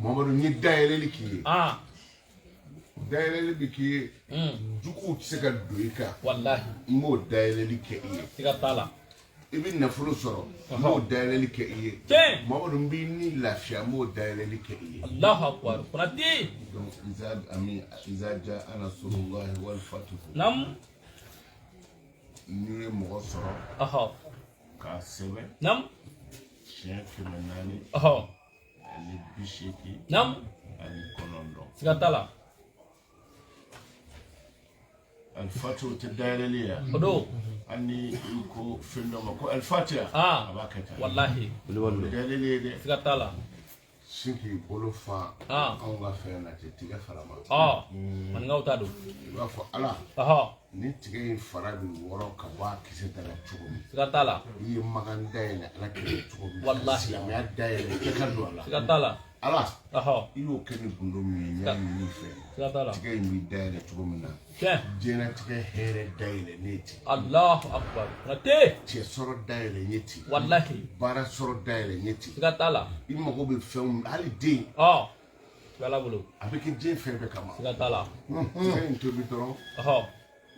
Mamadou ni dayeleli ki ah dayeleli bi ki juku se ka doika wallahi mo dayeleli ke tiga tala ibi nafulu soro mo dayeleli ke Mamadou bi ni lafiya mo dayeleli ke Allahu akbar kunati donc iza jaa nasrullahi wal fath nam ni mo soro ka sebe nam chien kemenani ali bishiki nam ali konondo tiga tala الفاتحة تدايلليا خدو أني يكو في النوم كو الفاتحة أباكتا والله دايلليا دي سكتالا سينكي بولوفا أونغا فينا تيجا فرما من غاو تادو يوافو ألا نتيجي فرابي ورو كبا كيسي تلا تشوكم سكتالا يمغان دايلة أنا كيسي تشوكم والله سلامي دايلة كيكادو ألا سكتالا ألا iyo keni bundo mi nya mi fe tiga mi daile tugumina jena tiga here daile neti Allahu akbar nate ti soro daile neti wallahi bara soro daile neti tiga tala imma go be fem ali din wala bulu avec je fe be kama tiga tala tiga into bi doron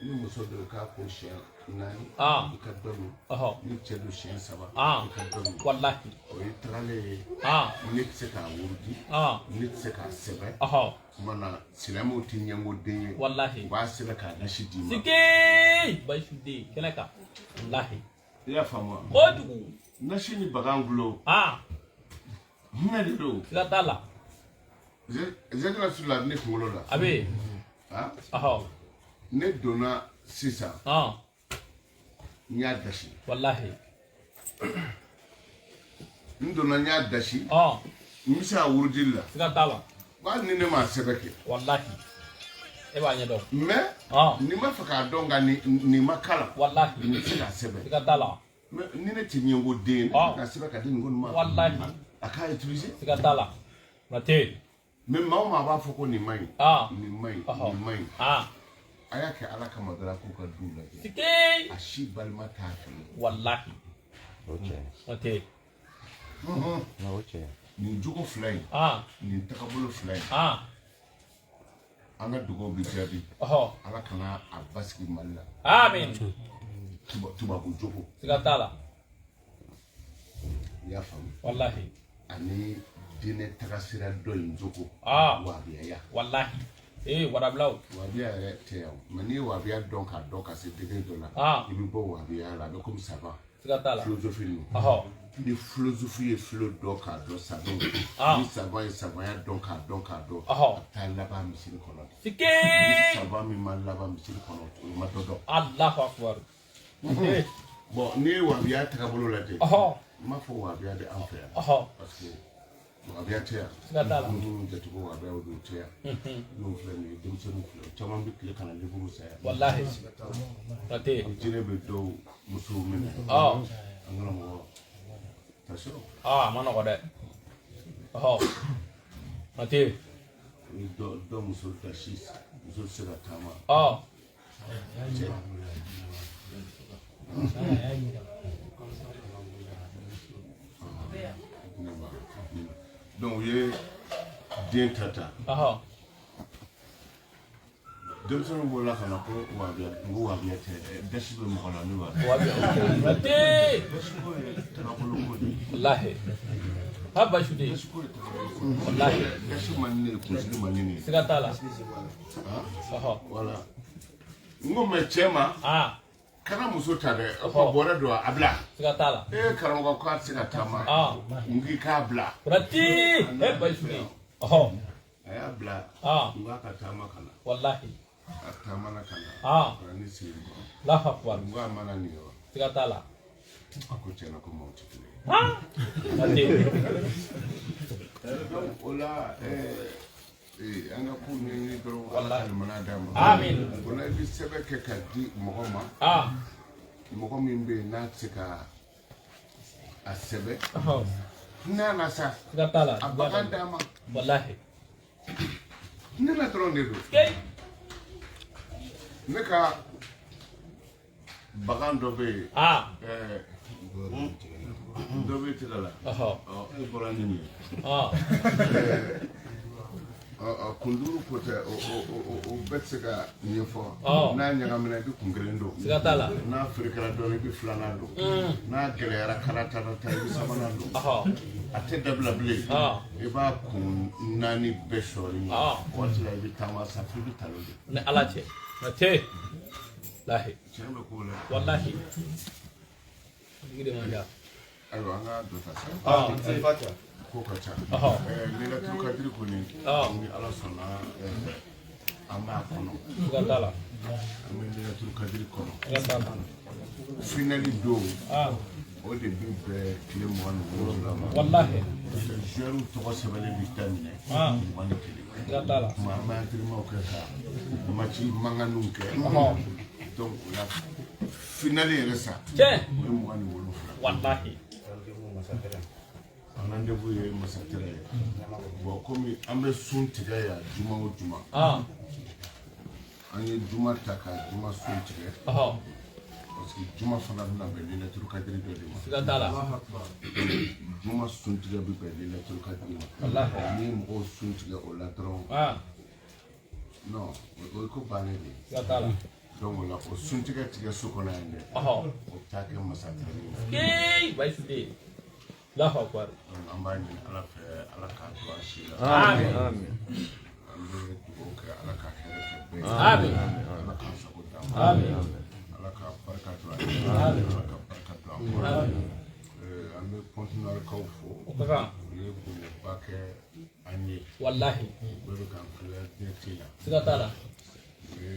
ni muso de ka ko chien nani ka domi ni chedo chien saba ka domi wallahi o itrale ni tseka wurdi ni tseka sebe mana silamu tinyango de wallahi ba sebe ka nashidi ma sike ba shudi kenaka wallahi ya fama odu nashini bagangulo mmedelo tiga tala je kana sula ni kungolo la abe ne donna sisa nya dashi wallahi ndonna nya dashi misa wurdilla tiga tala ba ni ne ma sebeke wallahi e ba nyedo me ni ma faka donga ni makala wallahi ni sika sebe tiga tala me ni ne tinyengo de na sebeka de ngo ma wallahi aka utiliser tiga tala nate me ma ba foko ni mai ni mai aya ke ala kama dara ko ka dula sike ashi balma tafi wallahi nate ni jugo fly ni takabulu fly anga dugo bi jabi ala kana abaski malla amin tuba ko jogo sigatala ya fam wallahi ani dine takasira do injoko wabiya ya wallahi warablaw wabiya te mani wabiya donc a donc c'est degré de là ibi bo wabiya la be comme ça va sigatala philosophie nous de philosophie et philo donc a do ça donc ni savant et savant donc a do ta là-bas misil kono sike savant mi mal là-bas misil kono ma dodo Allahu akbar bon ni wabiya takabolo la de ma fo wabiya de enfer parce que wabiya te sigatala jatu ko wabiya do te no flani dem sonu chama bi kle kana leburu sa wallahi tate jine be do musu min angala mo taso mana ko de tate do musu tashis musu sira tama donc ye den tata dem sonu bo la kana ko wabiya te dashi be mo kana ni wabiya ate wallahi haba shude wallahi dashi manne kunsi manne sigatala wala ngome chema kana muso ta de ko bore do abla sigatala karamo ko ka sigatama ngi ka abla rati haba shude ay abla ngaka tama kana wallahi atama na kana ni siri la akbar ngwa mana ni yo sigatala ako chena ko mo titule ate ola anga ku ni do wallahi mana dama amin ola bi sebe ke ka di mogoma mogo min be na tsika asebe na sa sigatala abakan dama wallahi ni na tron de do ne ka bagan do be do be tilala e bora ni kunduru kote o betsega nyefo na nyagamina bi kungrendo sigatala na afrika do bi flanado na gelera karata ta bi samanado ate dabla ble e ba kun nani beshori wati la bi tama sa fi bi talode ne alache na te lahi chembe kula wallahi gide manja ayo anga do ta fatiha ko kacha lela tu kadri ko ni ala sona ama kono sigatala lela tu kadri kono sigatala finally do o de bi be kile mo no wallahi jeru to sebele vitamine wani kile sigatala ma trimo ka machi manganunke donc la finally resa mo wani wolo wallahi rendez-vous est massacré. Bon, comme on sun tigɛ ya juma o juma. An ye juma ta ka juma sun tigɛ. Parce que juma fana bɛna bɛn lailatul kadiri dɔ de ma. Siga t'a la. Juma sun tigɛ bɛ bɛn lailatul kadiri ma. Walahi. Ni mɔgɔw sun tigɛ o la dɔrɔn. Non, o ye ko bannen de ye. Siga t'a la. Donc o la o sun tigɛ so kɔnɔ yan dɛ. O bɛ taa kɛ massacré ye. Baasi tɛ yen. Allahu akbar. An b'a ɲini Ala fɛ Ala k'a to an si la. Amin. An bɛ dugawu kɛ Ala ka hɛrɛ kɛ bɛɛ ye. Amin. Ala k'a sago d'an ma. Amin. Ala ka barika to an ye. Ala ka barika to an kɔrɔ. An bɛ kɔntiniyalikaw fo. U ye bonyaba kɛ an ye. Wallahi. U bɛɛ bɛ k'an filɛ direct la. Siga t'a la. U ye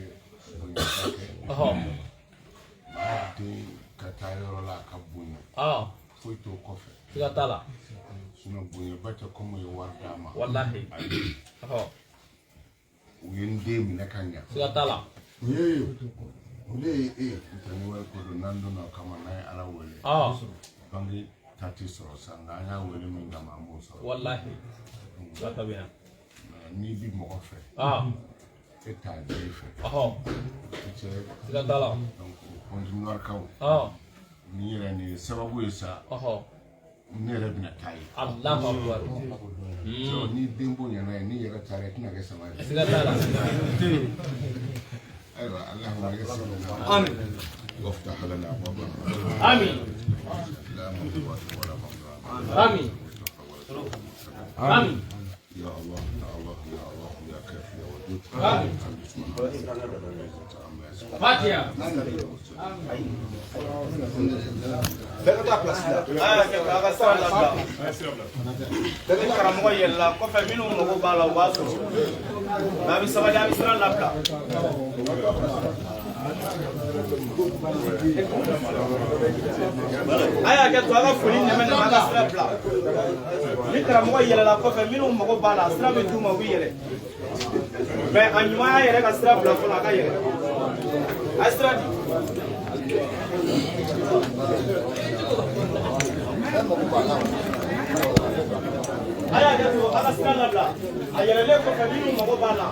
bonyaba kɛ. Maa den ka taa yɔrɔ la a ka bonya. Foyi t'o kɔfɛ. Siga t'a la. Sinon bonyaba tɛ komi u ye wari d'a ma. Wallahi. U ye n den minɛ ka ɲa. Siga t'a la. U ye ntɛ ni wari ko don n'an donna o kama n'an ye Ala wele. Bange ta tɛ sɔrɔ sa nka an y'a wele min kama an b'o sɔrɔ. Wallahi. Siga t'a bɛna. N'i bi mɔgɔ fɛ. E t'a den fɛ. Siga t'a la. Donc kɔntiniyalikaw. Ni yɛrɛ nin sababu ye sa. Ne yɛrɛ bɛna taa ye. Allahu akbar. Ni den bonyana ye ni yɛrɛ taara i tɛna kɛ sama ye. Siga t'a la. Ayiwa Allahumma yassir lana. Amin. وافتح لنا أبواب الرحمة. آمين. لا موت ولا مغفرة. آمين. آمين. يا الله يا الله يا الله يا كافي يا ودود. آمين. فاتحة. karamɔgɔ yɛlɛla kɔfɛ minnu mago b'a la u b'a sɔrɔ nka a bɛ sabali a bɛ siran labila a y'a kɛ to a ka foli nɛmɛ-nɛmɛ a ka sira bila ni karamɔgɔ yɛlɛla kɔfɛ minnu mago b'a la sira bɛ d'u ma u bɛ yɛlɛ mais a ɲuman y'a yɛrɛ ka sira bila fɔlɔ a ka yɛlɛ a ye sira di. A y'a kɛ to a ka sira labila a yɛlɛlen kɔfɛ minnu mago b'a la